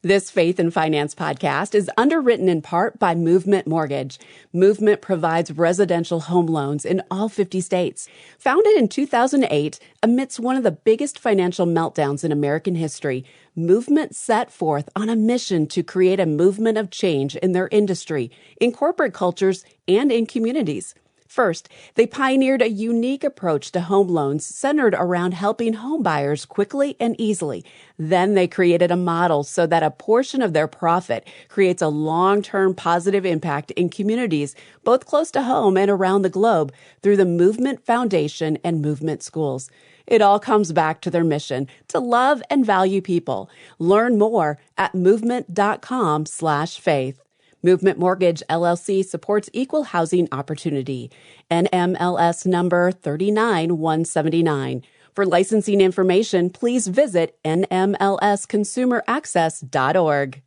This Faith and Finance podcast is underwritten in part by Movement Mortgage. Movement provides residential home loans in all 50 states. Founded in 2008, amidst one of the biggest financial meltdowns in American history, Movement set forth on a mission to create a movement of change in their industry, in corporate cultures, and in communities. First, they pioneered a unique approach to home loans centered around helping home buyers quickly and easily. Then they created a model so that a portion of their profit creates a long-term positive impact in communities, both close to home and around the globe, through the Movement Foundation and Movement Schools. It all comes back to their mission to love and value people. Learn more at movement.com/faith. Movement Mortgage, LLC supports equal housing opportunity. NMLS number 39179. For licensing information, please visit nmlsconsumeraccess.org.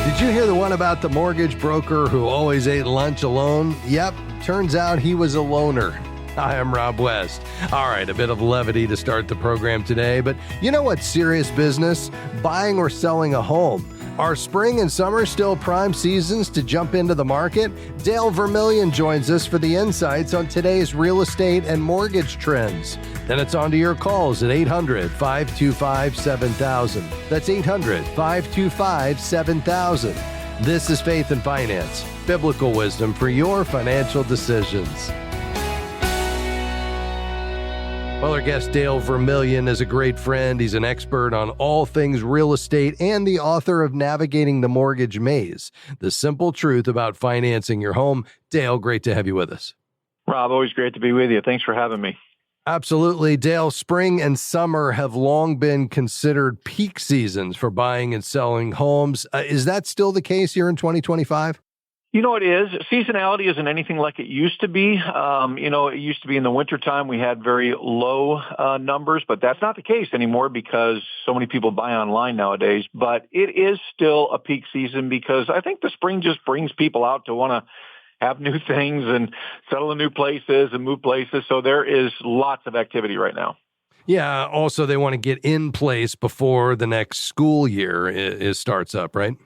Did you hear the one about the mortgage broker who always ate lunch alone? Yep, turns out he was a loner. Hi, I'm Rob West. All right, a bit of levity to start the program today, but you know what's serious business? Buying or selling a home. Are spring and summer still prime seasons to jump into the market? Dale Vermillion joins us for the insights on today's real estate and mortgage trends. Then it's on to your calls at 800-525-7000. That's 800-525-7000. This is Faith and Finance, biblical wisdom for your financial decisions. Well, our guest Dale Vermillion is a great friend. He's an expert on all things real estate and the author of Navigating the Mortgage Maze, the simple truth about financing your home. Dale, great to have you with us. Rob, always great to be with you. Thanks for having me. Absolutely. Dale, spring and summer have long been considered peak seasons for buying and selling homes. Is that still the case here in 2025? You know, it is. Seasonality isn't anything like it used to be. It used to be in the wintertime we had very low numbers, but that's not the case anymore because so many people buy online nowadays. But it is still a peak season because I think the spring just brings people out to want to have new things and settle in new places and move places. So there is lots of activity right now. Yeah. Also, they want to get in place before the next school year starts up, right?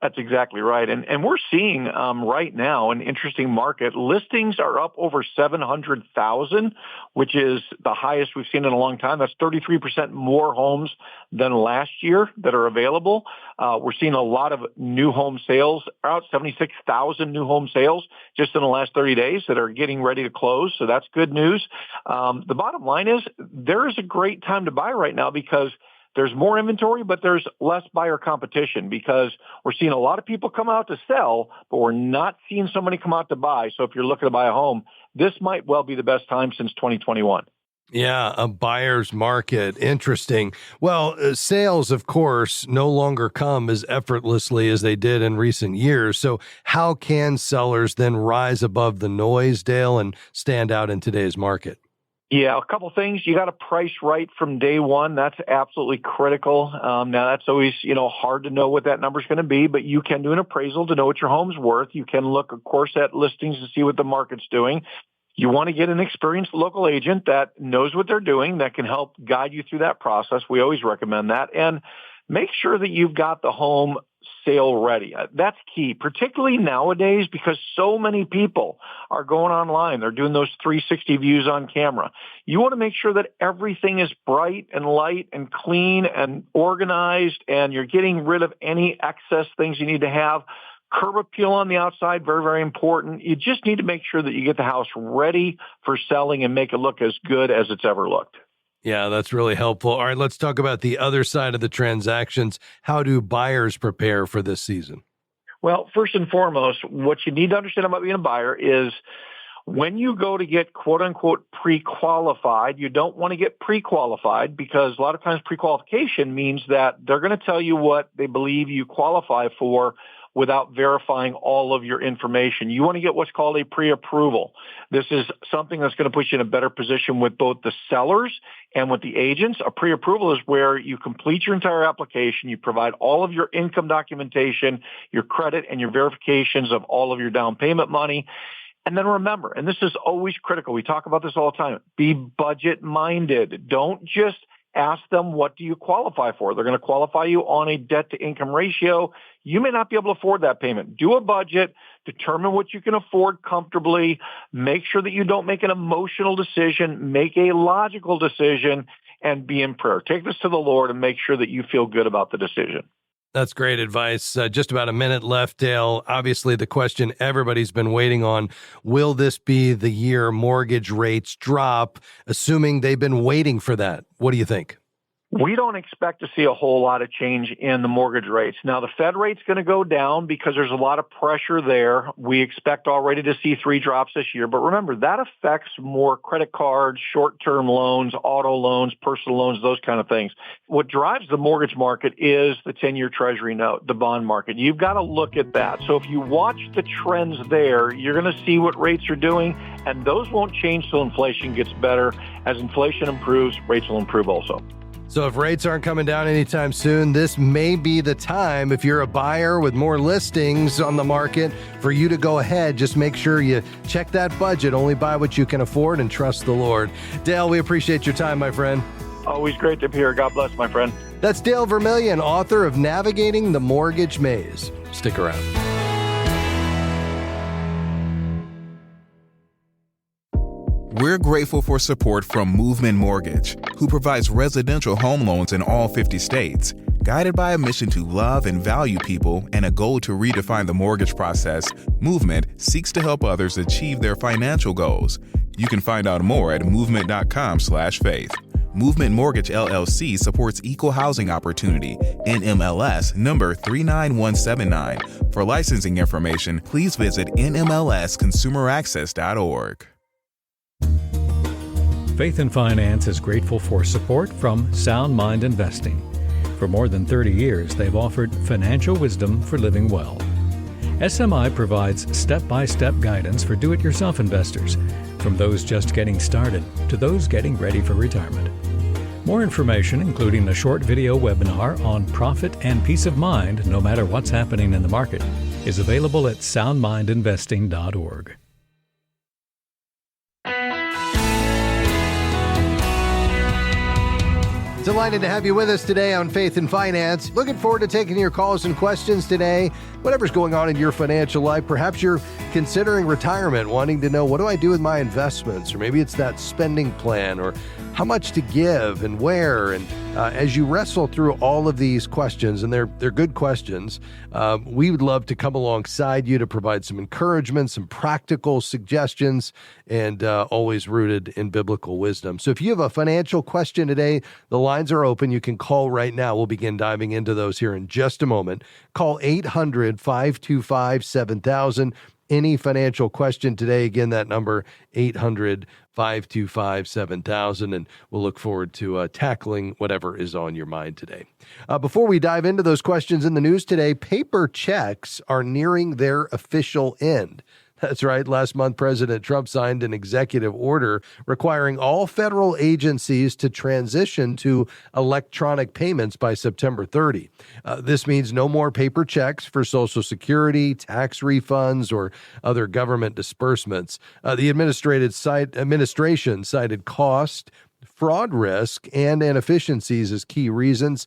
That's exactly right. And we're seeing right now an interesting market. Listings are up over 700,000, which is the highest we've seen in a long time. That's 33% more homes than last year that are available. We're seeing a lot of new home sales, about 76,000 new home sales just in the last 30 days that are getting ready to close. So that's good news. The bottom line is there is a great time to buy right now because there's more inventory, but there's less buyer competition because we're seeing a lot of people come out to sell, but we're not seeing so many come out to buy. So if you're looking to buy a home, this might well be the best time since 2021. Yeah, a buyer's market. Interesting. Well, sales, of course, no longer come as effortlessly as they did in recent years. So how can sellers then rise above the noise, Dale, and stand out in today's market? Yeah, a couple things. You got to price right from day one. That's absolutely critical. Now, that's always, hard to know what that number is going to be, but you can do an appraisal to know what your home's worth. You can look, of course, at listings to see what the market's doing. You want to get an experienced local agent that knows what they're doing, that can help guide you through that process. We always recommend that. And make sure that you've got the home sale ready. That's key, particularly nowadays because so many people are going online. They're doing those 360 views on camera. You want to make sure that everything is bright and light and clean and organized and you're getting rid of any excess things you need to have. Curb appeal on the outside, very, very important. You just need to make sure that you get the house ready for selling and make it look as good as it's ever looked. Yeah, that's really helpful. All right, let's talk about the other side of the transactions. How do buyers prepare for this season? Well, first and foremost, what you need to understand about being a buyer is when you go to get quote-unquote pre-qualified, you don't want to get pre-qualified because a lot of times pre-qualification means that they're going to tell you what they believe you qualify for without verifying all of your information. You want to get what's called a pre-approval. This is something that's going to put you in a better position with both the sellers and with the agents. A pre-approval is where you complete your entire application, you provide all of your income documentation, your credit, and your verifications of all of your down payment money. And then remember, and this is always critical, we talk about this all the time, be budget-minded. Don't just ask them, what do you qualify for? They're going to qualify you on a debt-to-income ratio. You may not be able to afford that payment. Do a budget, determine what you can afford comfortably, make sure that you don't make an emotional decision, make a logical decision, and be in prayer. Take this to the Lord and make sure that you feel good about the decision. That's great advice. Just about a minute left, Dale. Obviously, the question everybody's been waiting on, will this be the year mortgage rates drop, assuming they've been waiting for that? What do you think? We don't expect to see a whole lot of change in the mortgage rates. Now, the Fed rate's going to go down because there's a lot of pressure there. We expect already to see 3 drops this year. But remember, that affects more credit cards, short-term loans, auto loans, personal loans, those kind of things. What drives the mortgage market is the 10-year Treasury note, the bond market. You've got to look at that. So if you watch the trends there, you're going to see what rates are doing, and those won't change till inflation gets better. As inflation improves, rates will improve also. So if rates aren't coming down anytime soon, this may be the time, if you're a buyer with more listings on the market, for you to go ahead. Just make sure you check that budget, only buy what you can afford, and trust the Lord. Dale, we appreciate your time, my friend. Always great to be here. God bless, my friend. That's Dale Vermillion, author of Navigating the Mortgage Maze. Stick around. We're grateful for support from Movement Mortgage, who provides residential home loans in all 50 states. Guided by a mission to love and value people and a goal to redefine the mortgage process, Movement seeks to help others achieve their financial goals. You can find out more at movement.com/faith. Movement Mortgage LLC supports equal housing opportunity, NMLS number 39179. For licensing information, please visit nmlsconsumeraccess.org. Faith and Finance is grateful for support from Sound Mind Investing. For more than 30 years, they've offered financial wisdom for living well. SMI provides step-by-step guidance for do-it-yourself investors, from those just getting started to those getting ready for retirement. More information, including a short video webinar on profit and peace of mind no matter what's happening in the market, is available at soundmindinvesting.org. Delighted to have you with us today on Faith and Finance. Looking forward to taking your calls and questions today. Whatever's going on in your financial life, perhaps you're considering retirement, wanting to know, what do I do with my investments? Or maybe it's that spending plan, or how much to give and where. And as you wrestle through all of these questions, and they're good questions, we would love to come alongside you to provide some encouragement, some practical suggestions, and always rooted in biblical wisdom. So if you have a financial question today, the lines are open. You can call right now. We'll begin diving into those here in just a moment. Call 800-525-7000. Any financial question today, again, that number, 800-525-7000, and we'll look forward to tackling whatever is on your mind today. Before we dive into those questions in the news today, paper checks are nearing their official end. That's right. Last month, President Trump signed an executive order requiring all federal agencies to transition to electronic payments by September 30. This means no more paper checks for Social Security, tax refunds, or other government disbursements. The administration cited cost, fraud risk, and inefficiencies as key reasons.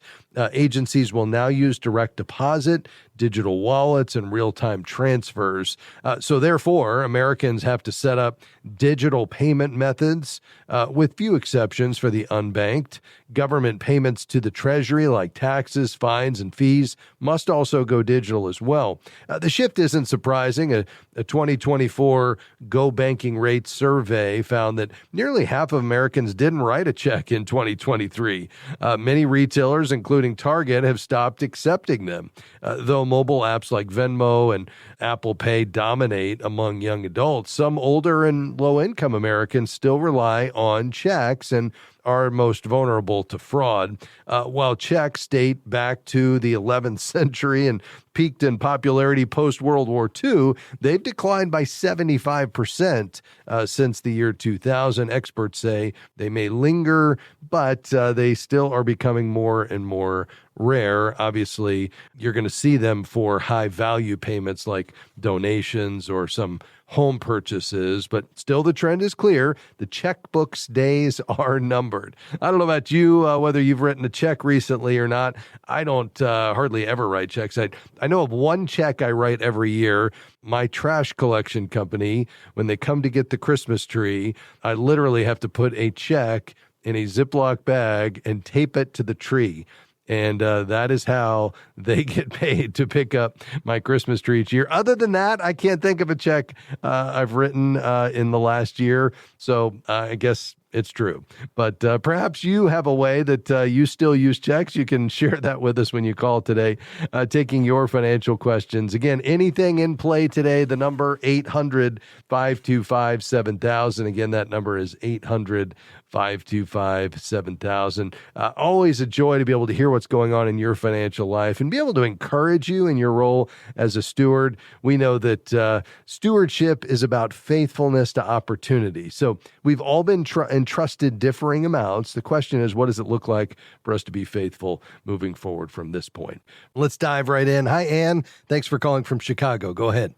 Agencies will now use direct deposit, digital wallets, and real-time transfers. So therefore, Americans have to set up digital payment methods, with few exceptions for the unbanked. Government payments to the Treasury, like taxes, fines, and fees, must also go digital as well. The shift isn't surprising. A 2024 Go Banking Rates survey found that nearly half of Americans didn't write a check in 2023. Many retailers, including Target, have stopped accepting them, though mobile apps like Venmo and Apple Pay dominate among young adults. Some older and low-income Americans still rely on checks and are most vulnerable to fraud. While checks date back to the 11th century and peaked in popularity post-World War II, they've declined by 75% since the year 2000. Experts say they may linger, but they still are becoming more and more rare. Obviously, you're going to see them for high-value payments like donations or some home purchases. But still, the trend is clear. The checkbook's days are numbered. I don't know about you, whether you've written a check recently or not. I don't hardly ever write checks. I know of one check I write every year. My trash collection company, when they come to get the Christmas tree, I literally have to put a check in a Ziploc bag and tape it to the tree. And that is how they get paid to pick up my Christmas tree each year. Other than that, I can't think of a check I've written in the last year. So I guess it's true. But perhaps you have a way that you still use checks. You can share that with us when you call today, taking your financial questions. Again, anything in play today, the number 800-525-7000. Again, that number is 800-525-7000. Always a joy to be able to hear what's going on in your financial life and be able to encourage you in your role as a steward. We know that stewardship is about faithfulness to opportunity. So we've all been entrusted differing amounts. The question is, what does it look like for us to be faithful moving forward from this point? Let's dive right in. Hi, Ann. Thanks for calling from Chicago. Go ahead.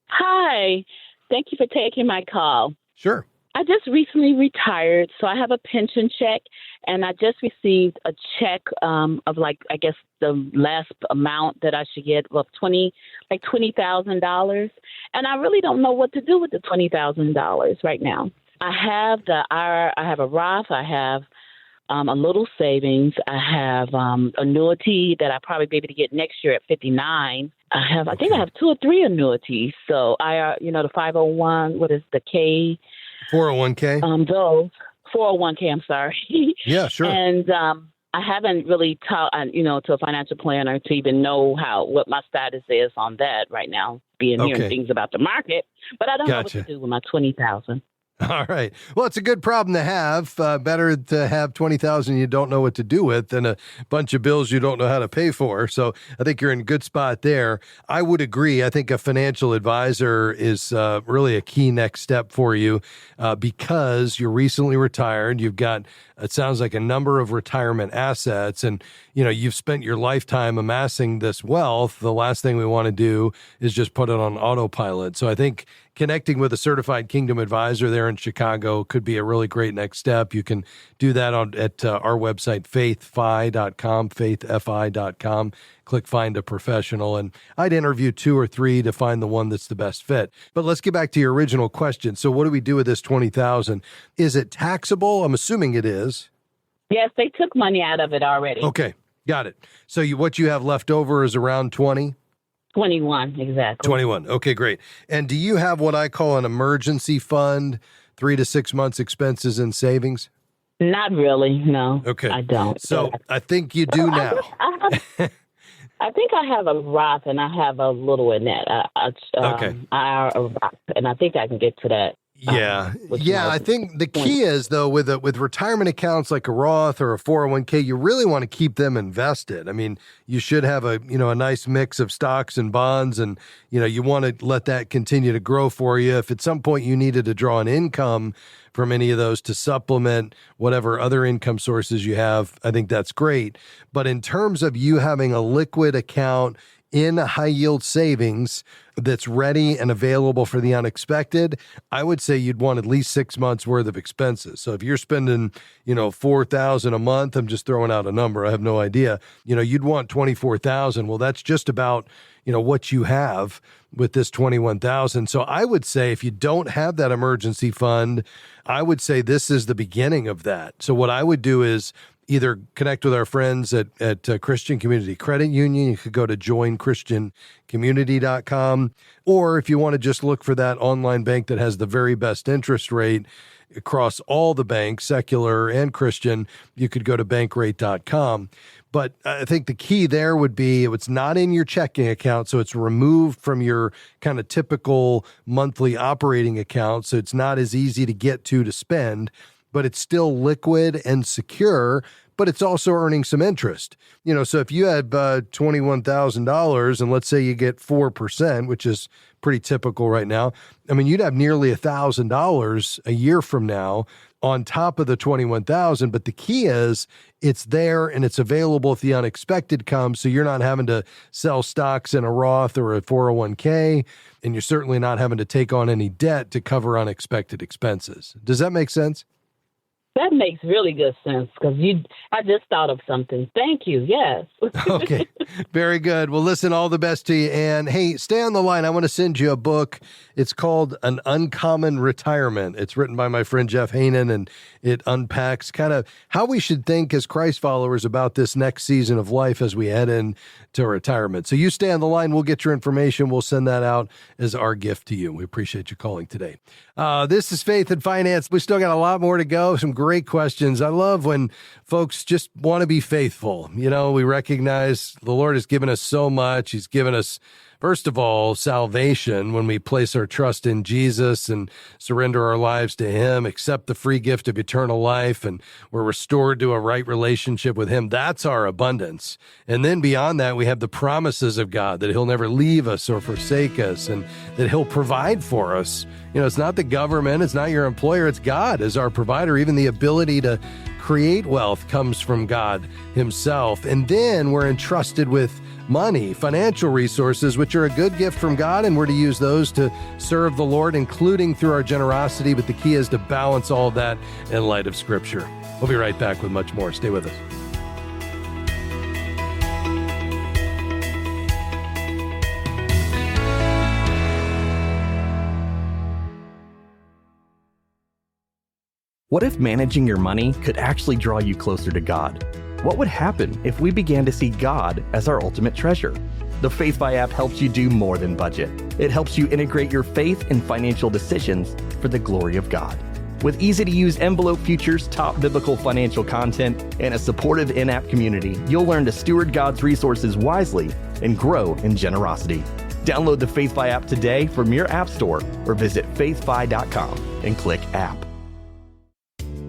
Hi. Thank you for taking my call. Sure. I just recently retired, so I have a pension check, and I just received a check of the last amount that I should get of $20,000, and I really don't know what to do with the $20,000 right now. I have a Roth, I have a little savings, I have annuity that I'll probably be able to get next year at 59. I think I have 2 or 3 annuities. So the 501, what is the K? 401k? Those 401k, I'm sorry. Yeah, sure. And I haven't really taught, to a financial planner to even know what my status is on that right now, hearing things about the market. But I don't know what to do with my $20,000. All right. Well, it's a good problem to have. Better to have $20,000 you don't know what to do with than a bunch of bills you don't know how to pay for. So I think you're in a good spot there. I would agree. I think a financial advisor is really a key next step for you because you're recently retired. You've got, it sounds like, a number of retirement assets, and you've spent your lifetime amassing this wealth. The last thing we want to do is just put it on autopilot. So I think connecting with a certified Kingdom advisor there in Chicago could be a really great next step. You can do that at our website, faithfi.com. Click Find a Professional, and I'd interview 2 or 3 to find the one that's the best fit. But let's get back to your original question. So what do we do with this $20,000? Is it taxable? I'm assuming it is. Yes, they took money out of it already. Okay, got it. So what you have left over is around 20? 21, exactly. 21. Okay, great. And do you have what I call an emergency fund, 3 to 6 months expenses and savings? Not really, no. Okay. I don't. So I think you do now. I think I have a Roth and I have a little in that. Okay. A Roth, and I think I can get to that. Yeah. I think the key is, though, with retirement accounts like a Roth or a 401k, you really want to keep them invested. I mean, you should have a nice mix of stocks and bonds, and, you want to let that continue to grow for you. If at some point you needed to draw an income from any of those to supplement whatever other income sources you have, I think that's great. But in terms of you having a liquid account in a high yield savings that's ready and available for the unexpected, I would say you'd want at least 6 months worth of expenses. So if you're spending, $4,000 a month, I'm just throwing out a number, I have no idea, you'd want $24,000. Well, that's just about, what you have with this $21,000. So I would say if you don't have that emergency fund, I would say this is the beginning of that. So what I would do is either connect with our friends at Christian Community Credit Union. You could go to joinchristiancommunity.com. Or if you want to just look for that online bank that has the very best interest rate across all the banks, secular and Christian, you could go to bankrate.com. But I think the key there would be it's not in your checking account, so it's removed from your kind of typical monthly operating account, so it's not as easy to get to spend, but it's still liquid and secure, but it's also earning some interest. So if you had $21,000 and let's say you get 4%, which is pretty typical right now. I mean, you'd have nearly $1,000 a year from now on top of the 21,000. But the key is it's there and it's available if the unexpected comes. So you're not having to sell stocks in a Roth or a 401k, and you're certainly not having to take on any debt to cover unexpected expenses. Does that make sense? That makes really good sense because I just thought of something. Thank you. Yes. Okay. Very good. Well, listen, all the best to you. And hey, stay on the line. I want to send you a book. It's called An Uncommon Retirement. It's written by my friend Jeff Haanen, and it unpacks kind of how we should think as Christ followers about this next season of life as we head into retirement. So you stay on the line. We'll get your information. We'll send that out as our gift to you. We appreciate you calling today. This is Faith and Finance. We still got a lot more to go. Some great questions. I love when folks just want to be faithful. You know, we recognize the Lord has given us so much. He's given us, first of all, salvation when we place our trust in Jesus and surrender our lives to Him, accept the free gift of eternal life, and we're restored to a right relationship with Him. That's our abundance. And then beyond that, we have the promises of God that He'll never leave us or forsake us, and that He'll provide for us. You know, it's not the government, it's not your employer, it's God as our provider. Even the ability to create wealth comes from God Himself. And then we're entrusted with money, financial resources, which are a good gift from God, and we're to use those to serve the Lord, including through our generosity. But the key is to balance all of that in light of Scripture. We'll be right back with much more. Stay with us. What if managing your money could actually draw you closer to God? What would happen if we began to see God as our ultimate treasure? The Faith by app helps you do more than budget. It helps you integrate your faith in financial decisions for the glory of God. With easy-to-use envelope features, top biblical financial content, and a supportive in-app community, you'll learn to steward God's resources wisely and grow in generosity. Download the Faith by app today from your app store or visit faithby.com and click app.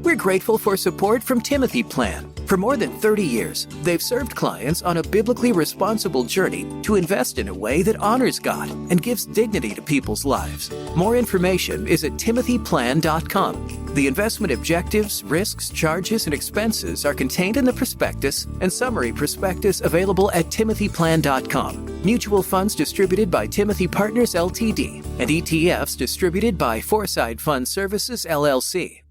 We're grateful for support from Timothy Plan. For more than 30 years, they've served clients on a biblically responsible journey to invest in a way that honors God and gives dignity to people's lives. More information is at timothyplan.com. The investment objectives, risks, charges, and expenses are contained in the prospectus and summary prospectus available at timothyplan.com. Mutual funds distributed by Timothy Partners Ltd. and ETFs distributed by Foreside Fund Services LLC.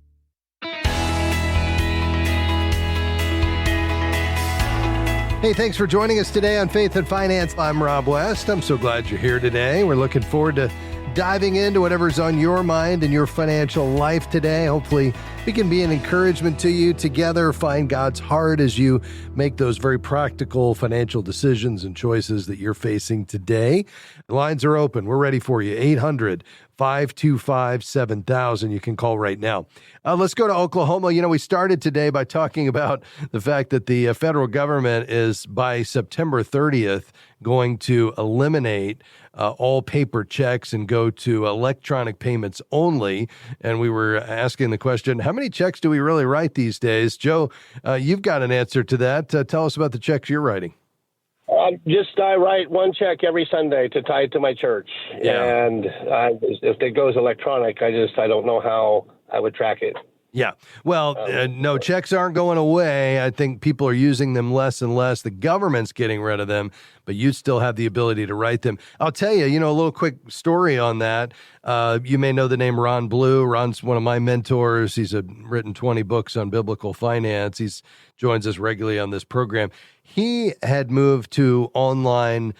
Hey, thanks for joining us today on Faith and Finance. I'm Rob West. I'm so glad you're here today. We're looking forward to diving into whatever's on your mind and your financial life today. Hopefully, we can be an encouragement to you together. Find God's heart as you make those very practical financial decisions and choices that you're facing today. The lines are open. We're ready for you. 800-525-7000. You can call right now. Let's go to Oklahoma. You know, we started today by talking about the fact that the federal government is, by September 30th, going to eliminate all paper checks and go to electronic payments only. And we were asking the question, how many checks do we really write these days? Joe, you've got an answer to that. Tell us about the checks you're writing. I write one check every Sunday to tie it to my church. Yeah. And if it goes electronic, I don't know how I would track it. Yeah. Well, no, checks aren't going away. I think people are using them less and less. The government's getting rid of them, but you still have the ability to write them. I'll tell you, a little quick story on that. You may know the name Ron Blue. Ron's one of my mentors. He's written 20 books on biblical finance. He joins us regularly on this program. He had moved to online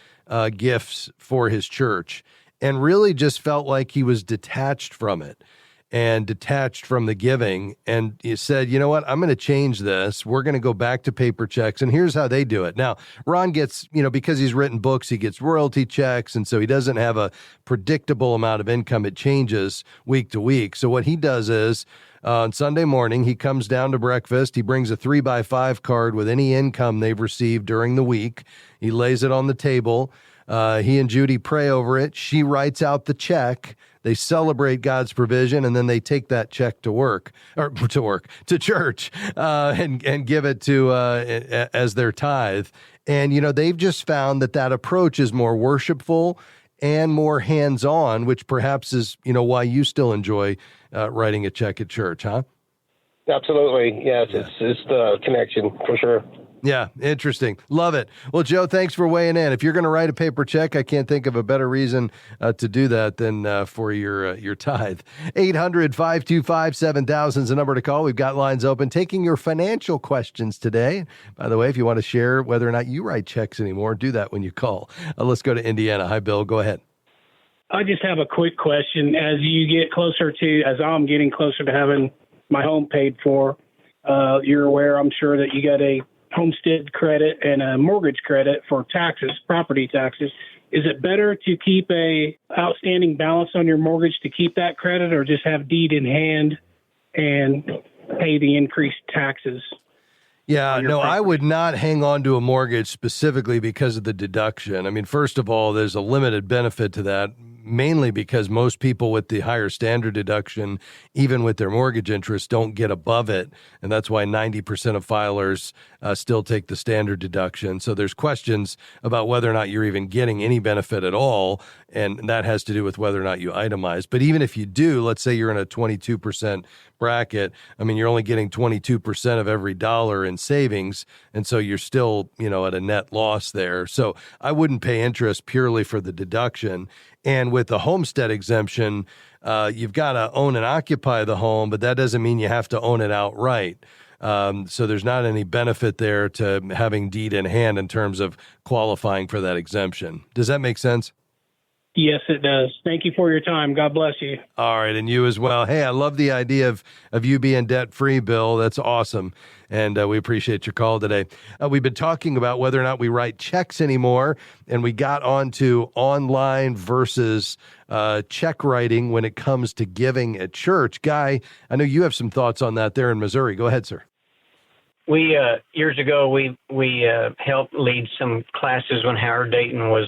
gifts for his church and really just felt like he was detached from it and detached from the giving. And he said, you know what, I'm going to change this. We're going to go back to paper checks. And here's how they do it. Now, Ron gets, because he's written books, he gets royalty checks. And so he doesn't have a predictable amount of income. It changes week to week. So what he does is on Sunday morning, he comes down to breakfast. He brings a 3x5 card with any income they've received during the week. He lays it on the table. He and Judy pray over it. She writes out the check. They celebrate God's provision, and then they take that check to church, and give it to as their tithe. And they've just found that approach is more worshipful, and more hands-on, which perhaps is, why you still enjoy writing a check at church, huh? Absolutely. Yes, it's the connection for sure. Yeah, interesting. Love it. Well, Joe, thanks for weighing in. If you're going to write a paper check, I can't think of a better reason to do that than for your tithe. 800-525-7000 is the number to call. We've got lines open, taking your financial questions today. By the way, if you want to share whether or not you write checks anymore, do that when you call. Let's go to Indiana. Hi, Bill. Go ahead. I just have a quick question. As I'm getting closer to having my home paid for, you're aware, I'm sure, that you got a homestead credit and a mortgage credit for taxes, property taxes. Is it better to keep a outstanding balance on your mortgage to keep that credit, or just have deed in hand and pay the increased taxes? Yeah, no, I would not hang on to a mortgage specifically because of the deduction. I mean, first of all, there's a limited benefit to that, mainly because most people with the higher standard deduction, even with their mortgage interest, don't get above it. And that's why 90% of filers still take the standard deduction. So there's questions about whether or not you're even getting any benefit at all. And that has to do with whether or not you itemize. But even if you do, let's say you're in a 22% bracket, I mean, you're only getting 22% of every dollar in savings. And so you're still, at a net loss there. So I wouldn't pay interest purely for the deduction. And with the homestead exemption, you've got to own and occupy the home, but that doesn't mean you have to own it outright. So there's not any benefit there to having deed in hand in terms of qualifying for that exemption. Does that make sense? Yes, it does. Thank you for your time. God bless you. All right, and you as well. Hey, I love the idea of you being debt-free, Bill. That's awesome, and we appreciate your call today. We've been talking about whether or not we write checks anymore, and we got onto online versus check writing when it comes to giving at church. Guy, I know you have some thoughts on that there in Missouri. Go ahead, sir. We years ago we helped lead some classes when Howard Dayton was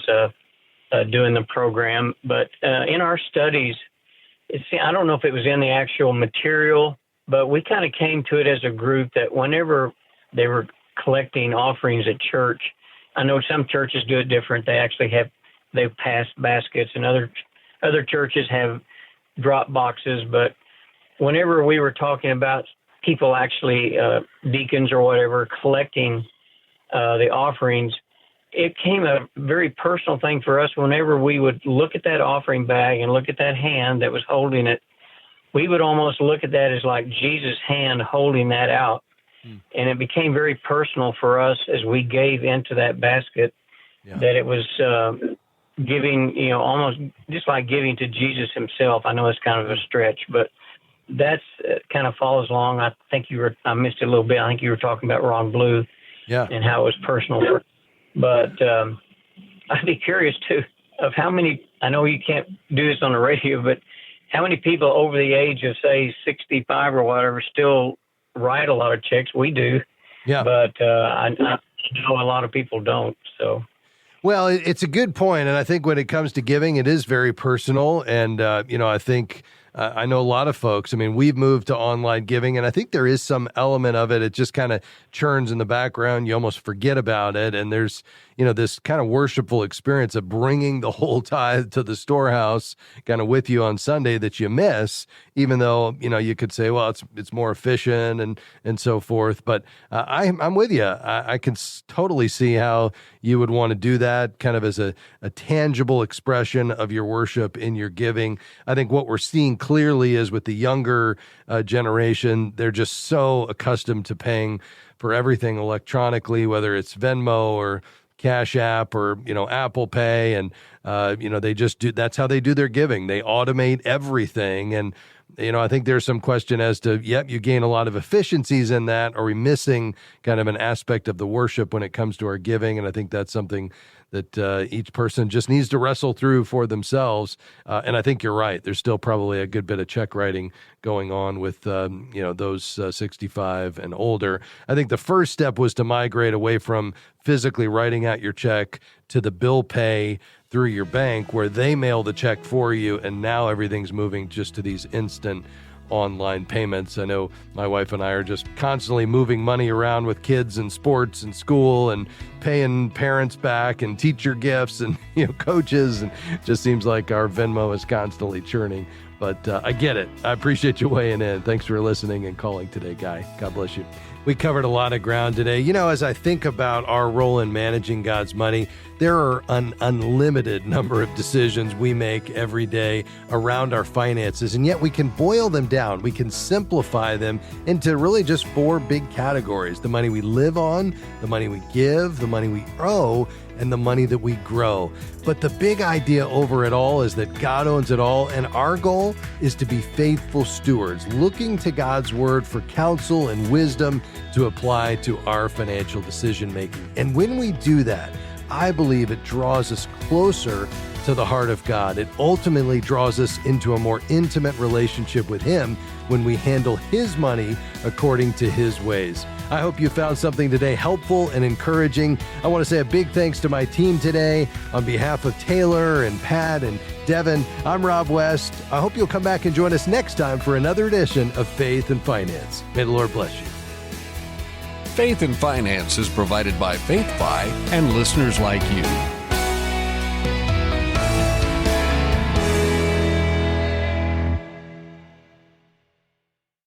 doing the program, but in our studies, I don't know if it was in the actual material, but we kind of came to it as a group that whenever they were collecting offerings at church, I know some churches do it different. They've passed baskets, and other churches have drop boxes. But whenever we were talking about people actually, deacons or whatever, collecting the offerings, it came a very personal thing for us. Whenever we would look at that offering bag and look at that hand that was holding it, we would almost look at that as like Jesus' hand holding that out. And it became very personal for us as we gave into that basket, that it was giving, almost just like giving to Jesus himself. I know it's kind of a stretch, but that's kind of follows along. I missed it a little bit. I think you were talking about Ron Blue and how it was personal. But I'd be curious, too, of how many, I know you can't do this on the radio, but how many people over the age of, say, 65 or whatever still write a lot of checks? We do. Yeah. But I know a lot of people don't, so. Well, it's a good point, and I think when it comes to giving, it is very personal, and, I think I know a lot of folks. I mean, we've moved to online giving, and I think there is some element of it. It just kind of churns in the background. You almost forget about it, and there's, this kind of worshipful experience of bringing the whole tithe to the storehouse kind of with you on Sunday that you miss, even though, you could say, well, it's more efficient and so forth. But I'm with you. I can totally see how you would want to do that kind of as a tangible expression of your worship in your giving. I think what we're seeing clearly is with the younger generation, they're just so accustomed to paying for everything electronically, whether it's Venmo or Cash App or, Apple Pay. And, they just do, that's how they do their giving. They automate everything. And, I think there's some question as to, you gain a lot of efficiencies in that. Are we missing kind of an aspect of the worship when it comes to our giving? And I think that's something that each person just needs to wrestle through for themselves. And I think you're right. There's still probably a good bit of check writing going on with, those 65 and older. I think the first step was to migrate away from physically writing out your check to the bill pay through your bank where they mail the check for you. And now everything's moving just to these instant online payments. I know my wife and I are just constantly moving money around with kids and sports and school and paying parents back and teacher gifts and coaches, and it just seems like our Venmo is constantly churning. But I get it. I appreciate you weighing in. Thanks for listening and calling today, Guy. God bless you. We covered a lot of ground today. As I think about our role in managing God's money, there are an unlimited number of decisions we make every day around our finances, and yet we can boil them down. We can simplify them into really just 4 big categories: the money we live on, the money we give, the money we owe, and the money that we grow. But the big idea over it all is that God owns it all, and our goal is to be faithful stewards, looking to God's word for counsel and wisdom to apply to our financial decision making. And when we do that, I believe it draws us closer to the heart of God. It ultimately draws us into a more intimate relationship with Him when we handle His money according to His ways. I hope you found something today helpful and encouraging. I want to say a big thanks to my team today. On behalf of Taylor and Pat and Devin, I'm Rob West. I hope you'll come back and join us next time for another edition of Faith and Finance. May the Lord bless you. Faith and Finance is provided by FaithFi and listeners like you.